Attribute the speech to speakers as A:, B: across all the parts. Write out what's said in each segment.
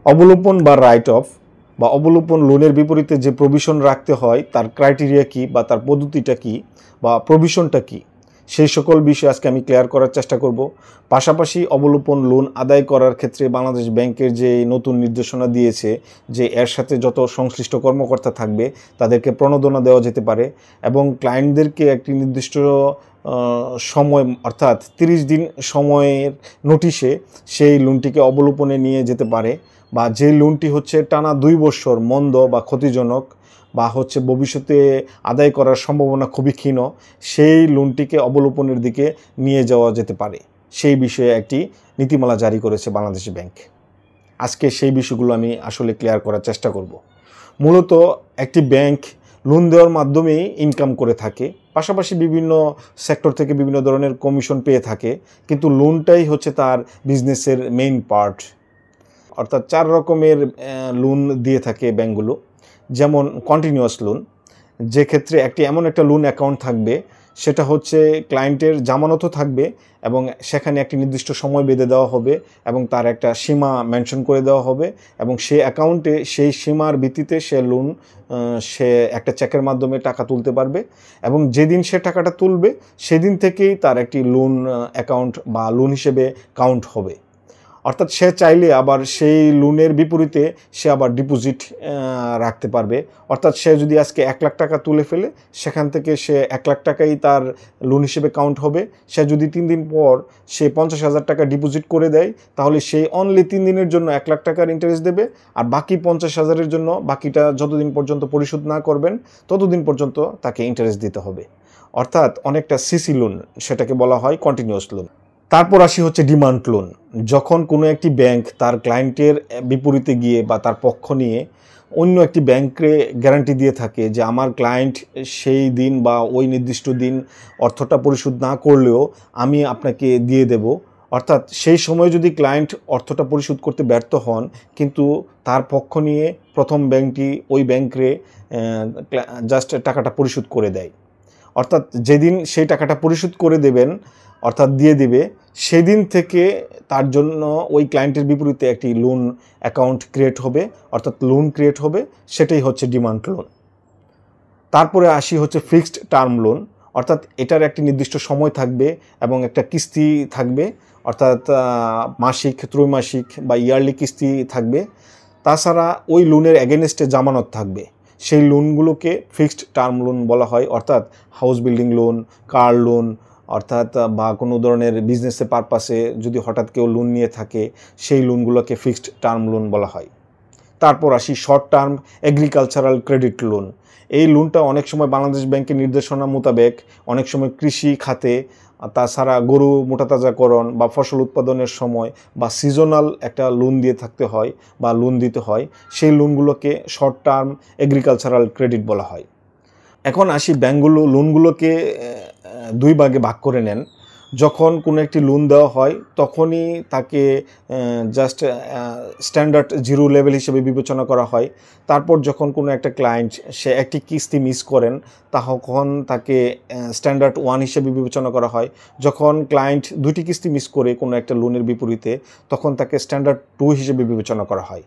A: অবলোপন বা right of বা অবলোপন লোনের বিপরীতে যে প্রভিশন রাখতে হয় তার ক্রাইটেরিয়া কি বা তার পদ্ধতিটা কি বা প্রভিশনটা কি, সেই সকল বিষয় আজকে আমি ক্লিয়ার করার চেষ্টা করব। পাশাপাশি অবলোপন লোন আদায় করার ক্ষেত্রে বাংলাদেশ ব্যাংকের যে নতুন নির্দেশনা দিয়েছে যে এর সাথে যত সংশ্লিষ্ট কর্মকর্তা থাকবে তাদেরকে প্রণোদনা দেওয়া যেতে পারে এবং ক্লায়েন্টদেরকে একটি নির্দিষ্ট সময় অর্থাৎ 30 দিন সময়ের নোটিশে সেই লোনটিকে অবলোপনে নিয়ে যেতে পারে, বা যে লোনটি হচ্ছে টানা 2 বছর মন্দ বা ক্ষতিজনক বা হচ্ছে ভবিষ্যতে আদায় করার সম্ভাবনা খুবই ক্ষীণ, সেই লোনটিকে অবলোপনের দিকে নিয়ে যাওয়া যেতে পারে। সেই বিষয়ে একটি নীতিমালা জারি করেছে বাংলাদেশ ব্যাংক। আজকে সেই বিষয়গুলো আমি আসলে ক্লিয়ার করার চেষ্টা করব। মূলত একটি ব্যাংক লোন দেওয়ার মাধ্যমেই ইনকাম করে থাকে, পাশাপাশি বিভিন্ন সেক্টর থেকে বিভিন্ন ধরনের কমিশন পেয়ে থাকে, কিন্তু লোনটাই হচ্ছে তার বিজনেসের মেইন পার্ট। অর্থাৎ 4 রকমের লোন দিয়ে থাকে ব্যাংকগুলো। যেমন কন্টিনিউয়াস লোন, যে ক্ষেত্রে এমন একটা লোন অ্যাকাউন্ট থাকবে, সেটা হচ্ছে ক্লায়েন্টের জামানতও থাকবে এবং সেখানে একটি নির্দিষ্ট সময় বেঁধে দেওয়া হবে এবং তার একটা সীমা মেনশন করে দেওয়া হবে এবং সেই অ্যাকাউন্টে সেই সীমার ভিত্তিতে সে লোন সে একটা চেকের মাধ্যমে টাকা তুলতে পারবে এবং যেদিন সে টাকাটা তুলবে সেদিন থেকেই তার একটি লোন অ্যাকাউন্ট বা লোন হিসেবে কাউন্ট হবে। অর্থাৎ সে চাইলে আবার সেই লোনের বিপরীতে সে আবার ডিপোজিট রাখতে পারবে। অর্থাৎ সে যদি আজকে 1 লাখ টাকা তুলে ফেলে, সেখান থেকে সে 1 লাখ টাকাই তার লোন হিসেবে কাউন্ট হবে। সে যদি 3 দিন পর সে 50,000 টাকা ডিপোজিট করে দেয়, তাহলে সেই অনলি 3 দিনের জন্য 1 লাখ টাকার ইন্টারেস্ট দেবে, আর বাকি 50,000-এর জন্য বাকিটা যতদিন পর্যন্ত পরিশোধ না করবেন ততদিন পর্যন্ত তাকে ইন্টারেস্ট দিতে হবে। অর্থাৎ অনেকটা সিসি লোন, সেটাকে বলা হয় কন্টিনিউয়াস লোন। তারপর আসি হচ্ছে ডিমান্ড লোন। যখন কোনো একটি ব্যাংক তার ক্লায়েন্টের বিপরীতে গিয়ে বা তার পক্ষ নিয়ে অন্য একটি ব্যাংকে গ্যারান্টি দিয়ে থাকে যে আমার ক্লায়েন্ট সেই দিন বা ওই নির্দিষ্ট দিন অর্থটা পরিশোধ না করলেও আমি আপনাকে দিয়ে দেব, অর্থাৎ সেই সময় যদি ক্লায়েন্ট অর্থটা পরিশোধ করতে ব্যর্থ হন কিন্তু তার পক্ষ নিয়ে প্রথম ব্যাংকটি ওই ব্যাংকে জাস্ট টাকাটা পরিশোধ করে দেয়, অর্থাৎ যেদিন সেই টাকাটা পরিশোধ করে দেবেন অর্থাৎ দিয়ে দিবে, সেদিন থেকে তার জন্য ওই ক্লায়েন্টের বিপরীতে একটি লোন অ্যাকাউন্ট ক্রিয়েট হবে, অর্থাৎ লোন ক্রিয়েট হবে, সেটাই হচ্ছে ডিমান্ড লোন। তারপরে আসি হচ্ছে ফিক্সড টার্ম লোন, অর্থাৎ এটার একটি নির্দিষ্ট সময় থাকবে এবং একটা কিস্তি থাকবে, অর্থাৎ মাসিক, ত্রৈমাসিক বা ইয়ারলি কিস্তি থাকবে। তাছাড়া ওই লোনের এগেনস্টে জামানত থাকবে। সেই লোনগুলোকে ফিক্সড টার্ম লোন বলা হয়, অর্থাৎ house building loan, car loan, অর্থাৎ বা কোনো ধরনের বিজনেসের পারপাসে যদি হঠাৎ কেউ লোন নিয়ে থাকে সেই লোনগুলোকে ফিক্সড টার্ম লোন বলা হয়। তারপর আসি short term agricultural credit loan. এই লোনটা অনেক সময় বাংলাদেশ ব্যাংকের নির্দেশনা মোতাবেক অনেক সময় কৃষি খাতে, তাছাড়া গরু মোটাতাজাকরণ বা ফসল উৎপাদনের সময় বা সিজনাল একটা লোন দিয়ে থাকতে হয় বা লোন দিতে হয়, সেই লোনগুলোকে শর্ট টার্ম এগ্রিকালচারাল ক্রেডিট বলা হয়। এখন আসি ব্যাংকগুলো লোনগুলোকে 2 ভাগে ভাগ করে নেন। যখন কোনো একটি লোন দেওয়া হয় তখনই তাকে জাস্ট স্ট্যান্ডার্ড 0 লেভেল হিসেবে বিবেচনা করা হয়। তারপর যখন কোনো একটা ক্লায়েন্ট সে একটি কিস্তি মিস করেন তখন তাকে স্ট্যান্ডার্ড 1 হিসেবে বিবেচনা করা হয়। যখন ক্লায়েন্ট 2টি কিস্তি মিস করে কোনো একটা লোনের বিপরীতে, তখন তাকে স্ট্যান্ডার্ড 2 হিসেবে বিবেচনা করা হয়।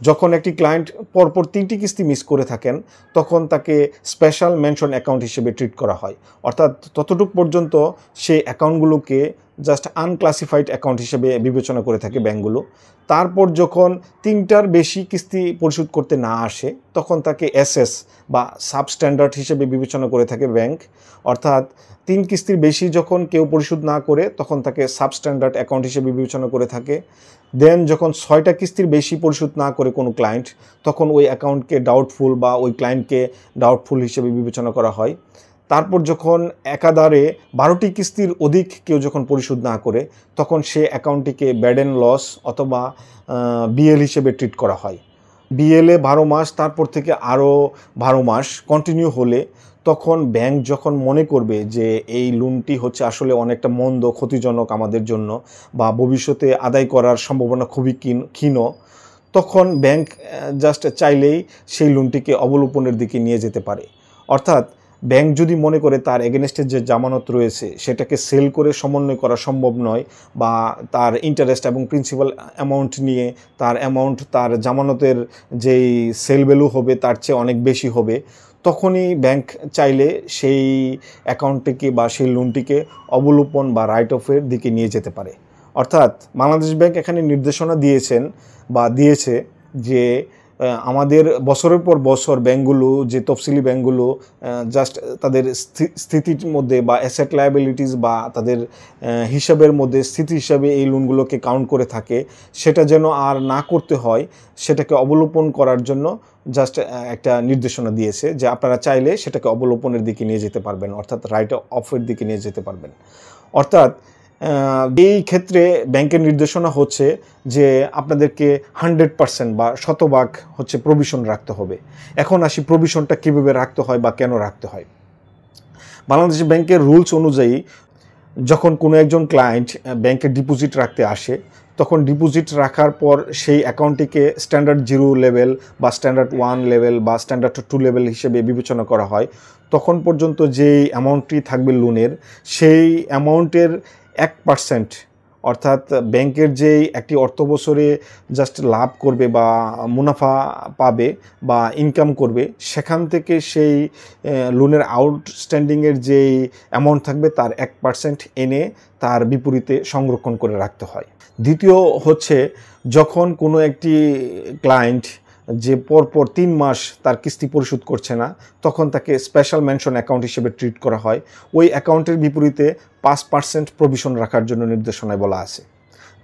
A: যখন একটি ক্লায়েন্ট পরপর 3টি কিস্তি মিস করে থাকেন তখন তাকে স্পেশাল মেনশন অ্যাকাউন্ট হিসেবে ট্রিট করা হয়, অর্থাৎ ততটুকু পর্যন্ত সেই অ্যাকাউন্টগুলোকে জাস্ট আনক্লাসিফাইড অ্যাকাউন্ট হিসেবে বিবেচনা করে থাকে ব্যাংকগুলো। তারপর যখন 3টার বেশি কিস্তি পরিশোধ করতে না আসে তখন তাকে এসএস বা সাবস্ট্যান্ডার্ড হিসেবে বিবেচনা করে থাকে ব্যাংক, অর্থাৎ 3 কিস্তির বেশি যখন কেউ পরিশোধ না করে তখন তাকে সাবস্ট্যান্ডার্ড অ্যাকাউন্ট হিসেবে বিবেচনা করে থাকে। দেন যখন 6টা কিস্তির বেশি পরিশোধ না করে কোনো ক্লায়েন্ট, তখন ওই অ্যাকাউন্টকে ডাউটফুল বা ওই ক্লায়েন্টকে ডাউটফুল হিসেবে বিবেচনা করা হয়। তারপর যখন একাধারে 12টি কিস্তির অধিক কেউ যখন পরিশোধ না করে তখন সে অ্যাকাউন্টটিকে ব্যাড অ্যান্ড লস অথবা বিএল হিসেবে ট্রিট করা হয়। বিএলএ 12 মাস, তারপর থেকে আরও 12 মাস কন্টিনিউ হলে তখন ব্যাংক যখন মনে করবে যে এই লোনটি হচ্ছে আসলে অনেকটা মন্দ, ক্ষতিজনক আমাদের জন্য বা ভবিষ্যতে আদায় করার সম্ভাবনা খুবই ক্ষীণ, তখন ব্যাংক জাস্ট চাইলেই সেই লোনটিকে অবলোপনের দিকে নিয়ে যেতে পারে। অর্থাৎ ব্যাংক যদি মনে করে তার এগেনস্টে যে জামানত রয়েছে সেটাকে সেল করে সমন্বয় করা সম্ভব নয়, বা তার ইন্টারেস্ট এবং প্রিন্সিপাল অ্যামাউন্ট নিয়ে তার অ্যামাউন্ট তার জামানতের যেই সেল ভ্যালু হবে তার চেয়ে অনেক বেশি হবে, তখনই ব্যাংক চাইলে সেই অ্যাকাউন্টটিকে বা সেই লোনটিকে অবলোপন বা রাইট অফের দিকে নিয়ে যেতে পারে। অর্থাৎ বাংলাদেশ ব্যাংক এখানে নির্দেশনা দিয়েছেন বা দিয়েছে যে আমাদের বছরের পর বছর ব্যাংকগুলো, যে তফসিলি ব্যাংকগুলো জাস্ট তাদের স্থিতির মধ্যে বা অ্যাসেট লায়াবিলিটিস বা তাদের হিসাবের মধ্যে স্থিতি হিসাবে এই লোনগুলোকে কাউন্ট করে থাকে, সেটা যেন আর না করতে হয়, সেটাকে অবলোপন করার জন্য জাস্ট একটা নির্দেশনা দিয়েছে যে আপনারা চাইলে সেটাকে অবলোপনের দিকে নিয়ে যেতে পারবেন, অর্থাৎ রাইট অফের দিকে নিয়ে যেতে পারবেন। অর্থাৎ এই ক্ষেত্রে ব্যাংকের নির্দেশনা হচ্ছে যে আপনাদেরকে 100% বা শতভাগ হচ্ছে প্রভিশন রাখতে হবে। এখন আসি প্রভিশনটা কীভাবে রাখতে হয় বা কেন রাখতে হয়। বাংলাদেশ ব্যাংকের রুলস অনুযায়ী যখন কোনো একজন ক্লায়েন্ট ব্যাংকে ডিপোজিট রাখতে আসে, তখন ডিপোজিট রাখার পর সেই অ্যাকাউন্টটিকে স্ট্যান্ডার্ড 0 লেভেল বা স্ট্যান্ডার্ড 1 লেভেল বা স্ট্যান্ডার্ড 2 লেভেল হিসেবে বিবেচনা করা হয়। তখন পর্যন্ত যেই অ্যামাউন্টটি থাকবে লোনের, সেই অ্যামাউন্টের 1%, অর্থাৎ ব্যাংকের যেই একটি অর্থ বছরে জাস্ট লাভ করবে বা মুনাফা পাবে বা ইনকাম করবে, সেখান থেকে সেই লোনের আউটস্ট্যান্ডিংয়ের যেই অ্যামাউন্ট থাকবে তার 1% এনে তার বিপরীতে সংরক্ষণ করে রাখতে হয়। দ্বিতীয় হচ্ছে, যখন কোনো একটি ক্লায়েন্ট যে পরপর 3 মাস তার কিস্তি পরিশোধ করছে না, তখন তাকে স্পেশাল মেনশন অ্যাকাউন্ট হিসেবে ট্রিট করা হয়। ওই অ্যাকাউন্টের বিপরীতে 5% প্রভিশন রাখার জন্য নির্দেশনায় বলা আছে।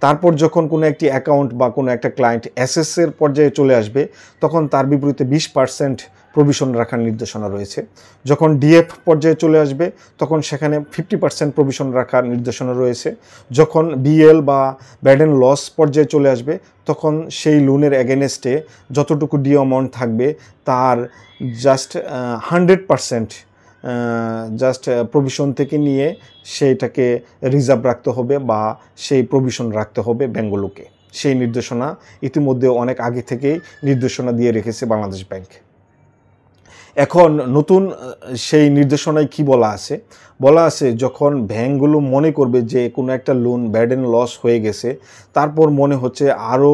A: তারপর যখন কোনো একটি অ্যাকাউন্ট বা কোনো একটা ক্লায়েন্ট এসএসের পর্যায়ে চলে আসবে, তখন তার বিপরীতে 20% প্রভিশন রাখার নির্দেশনা রয়েছে। যখন ডিএফ পর্যায়ে চলে আসবে, তখন সেখানে 50% প্রভিশন রাখার নির্দেশনা রয়েছে। যখন বিএল বা ব্যাড অ্যান্ড লস পর্যায়ে চলে আসবে, তখন সেই লোনের এগেনস্টে যতটুকু ডিও অ্যামাউন্ট থাকবে তার জাস্ট 100% জাস্ট প্রভিশন থেকে নিয়ে সেইটাকে রিজার্ভ রাখতে হবে বা সেই প্রভিশন রাখতে হবে ব্যাংকগুলোকে। সেই নির্দেশনা ইতিমধ্যে অনেক আগে থেকেই নির্দেশনা দিয়ে রেখেছে বাংলাদেশ ব্যাংক। এখন নতুন সেই নির্দেশনায় কি বলা আছে? বলা আছে যখন ব্যাংকগুলো মনে করবে যে কোনো একটা লোন ব্যাড অ্যান্ড লস হয়ে গেছে, তারপর মনে হচ্ছে আরও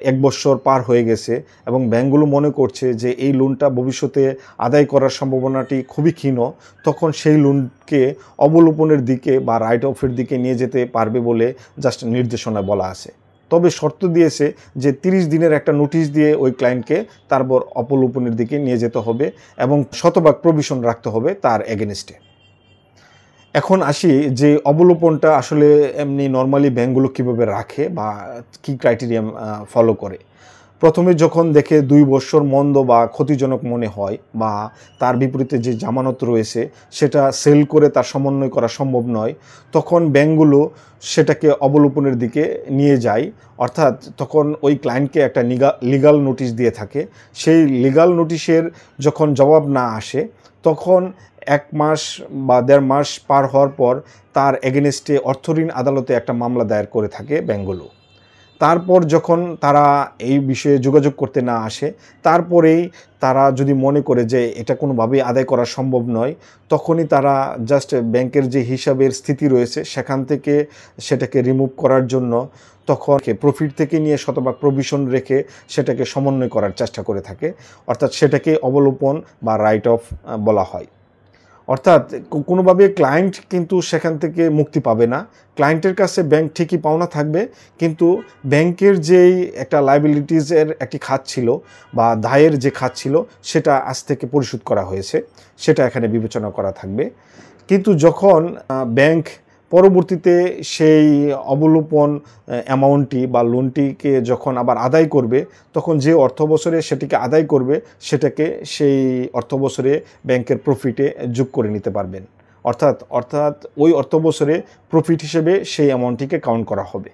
A: 1 বছর পার হয়ে গেছে এবং ব্যাংকগুলো মনে করছে যে এই লোনটা ভবিষ্যতে আদায় করার সম্ভাবনাটি খুবই ক্ষীণ, তখন সেই লোনকে অবলোপনের দিকে বা রাইট অফের দিকে নিয়ে যেতে পারবে বলে জাস্ট নির্দেশনা বলা আছে। তবে শর্ত দিয়েছে যে 30 দিনের একটা নোটিশ দিয়ে ওই ক্লায়েন্টকে তারপর অবলোপনের দিকে নিয়ে যেতে হবে এবং শতভাগ প্রভিশন রাখতে হবে তার এগেনস্টে। এখন আসি যে অবলোপনটা আসলে এমনি নর্মালি ব্যাংকগুলো কীভাবে রাখে বা কী ক্রাইটেরিয়া ফলো করে। প্রথমে যখন দেখে 2 বছর মন্দ বা ক্ষতিজনক মনে হয় বা তার বিপরীতে যে জামানত রয়েছে সেটা সেল করে তার সমন্বয় করা সম্ভব নয়, তখন ব্যাংকগুলো সেটাকে অবলোপনের দিকে নিয়ে যায়। অর্থাৎ তখন ওই ক্লায়েন্টকে একটা লিগাল নোটিশ দিয়ে থাকে। সেই লিগাল নোটিশের যখন জবাব না আসে, তখন 1 মাস বা 1.5 মাস পার হওয়ার পর তার এগেনস্টে অর্থঋণ আদালতে একটা মামলা দায়ের করে থাকে ব্যাংকগুলো। তারপর যখন তারা এই বিষয়ে যোগাযোগ করতে না আসে, তারপরেই তারা যদি মনে করে যে এটা কোনোভাবেই আদায় করা সম্ভব নয়, তখনই তারা জাস্ট ব্যাংকের যে হিসাবের স্থিতি রয়েছে সেখান থেকে সেটাকে রিমুভ করার জন্য তখন প্রফিট থেকে নিয়ে শতভাগ প্রভিশন রেখে সেটাকে সমন্বয় করার চেষ্টা করে থাকে। অর্থাৎ সেটাকে অবলোপন বা রাইট অফ বলা হয়। অর্থাৎ কোনোভাবে ক্লায়েন্ট কিন্তু সেখান থেকে মুক্তি পাবে না। ক্লায়েন্টের কাছে ব্যাংক ঠিকই পাওনা থাকবে, কিন্তু ব্যাংকের যেই একটা লায়াবিলিটিসের একটি খাত ছিল বা দায়ের যে খাত ছিল সেটা আজ থেকে পরিশোধ করা হয়েছে, সেটা এখানে বিবেচনা করা থাকবে। কিন্তু যখন ব্যাংক পরবর্তীতে সেই অবলোপন অ্যামাউন্টটি বা লোনটিকে যখন আবার আদায় করবে, তখন যে অর্থ বছরে সেটিকে আদায় করবে সেটাকে সেই অর্থ বছরে ব্যাংকের প্রফিটে যোগ করে নিতে পারবেন। অর্থাৎ ওই অর্থ বছরে প্রফিট হিসেবে সেই অ্যামাউন্টটিকে কাউন্ট করা হবে।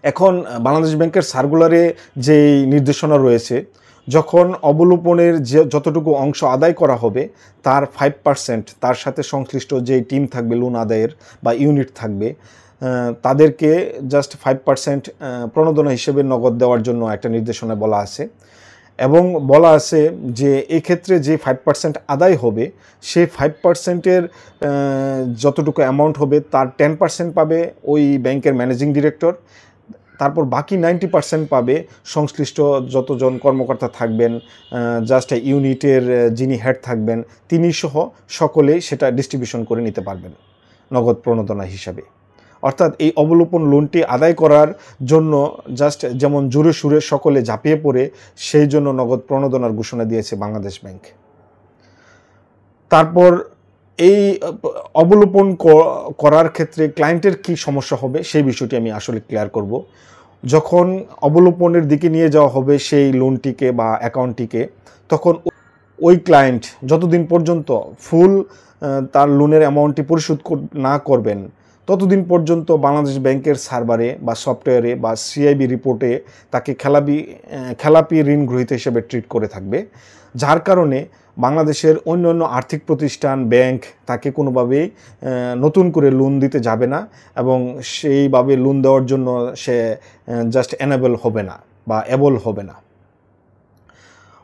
A: এখন বাংলাদেশ ব্যাংকের সার্কুলারে যেই নির্দেশনা রয়েছে, যখন অবলোপনের যে যতটুকু অংশ আদায় করা হবে তার 5% তার সাথে সংশ্লিষ্ট যেই টিম থাকবে লোন আদায়ের বা ইউনিট থাকবে, তাদেরকে জাস্ট 5% প্রণোদনা হিসেবে নগদ দেওয়ার জন্য একটা নির্দেশনা বলা আছে। এবং বলা আছে যে এক্ষেত্রে যে 5% আদায় হবে সেই 5%-এর যতটুকু অ্যামাউন্ট হবে তার 10% পাবে ওই ব্যাংকের ম্যানেজিং ডিরেক্টর, তারপর বাকি 90% পাবে সংশ্লিষ্ট যতজন কর্মকর্তা থাকবেন, জাস্ট ইউনিটের যিনি হেড থাকবেন তিনি সহ সকলেই সেটা ডিস্ট্রিবিউশন করে নিতে পারবেন নগদ প্রণোদনা হিসাবে। অর্থাৎ এই অবলোপন লোনটি আদায় করার জন্য জাস্ট যেমন জোরে সুরে সকলে ঝাঁপিয়ে পড়ে সেই জন্য নগদ প্রণোদনার ঘোষণা দিয়েছে বাংলাদেশ ব্যাংক। তারপর এই অবলোপন করার ক্ষেত্রে ক্লায়েন্টের কি সমস্যা হবে সেই বিষয়টি আমি আসলে ক্লিয়ার করব। যখন অবলোপনের দিকে নিয়ে যাওয়া হবে সেই লোনটিকে বা অ্যাকাউন্টটিকে, তখন ওই ক্লায়েন্ট যতদিন পর্যন্ত ফুল তার লোনের অ্যামাউন্টটি পরিশোধ না করবেন ততদিন পর্যন্ত বাংলাদেশ ব্যাংকের সার্ভারে বা সফটওয়্যারে বা সিআইবি রিপোর্টে তাকে খেলাপি ঋণ গ্রহীত হিসেবে ট্রিট করে থাকবে, যার কারণে বাংলাদেশের অন্যান্য আর্থিক প্রতিষ্ঠান ব্যাংক তাকে কোনোভাবেই নতুন করে লোন দিতে যাবে না এবং সেইভাবে লোন দেওয়ার জন্য সে জাস্ট এনেবল হবে না বা এবল হবে না।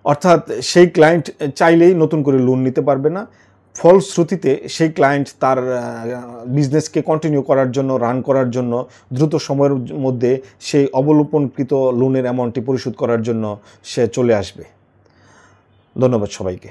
A: অর্থাৎ সেই ক্লায়েন্ট চাইলেই নতুন করে লোন নিতে পারবে না। ফলশ্রুতিতে সেই ক্লায়েন্ট তার বিজনেসকে কন্টিনিউ করার জন্য, রান করার জন্য দ্রুত সময়ের মধ্যে সেই অবলোপনকৃত লোনের অ্যামাউন্টটি পরিশোধ করার জন্য সে চলে আসবে। ধন্যবাদ সবাইকে।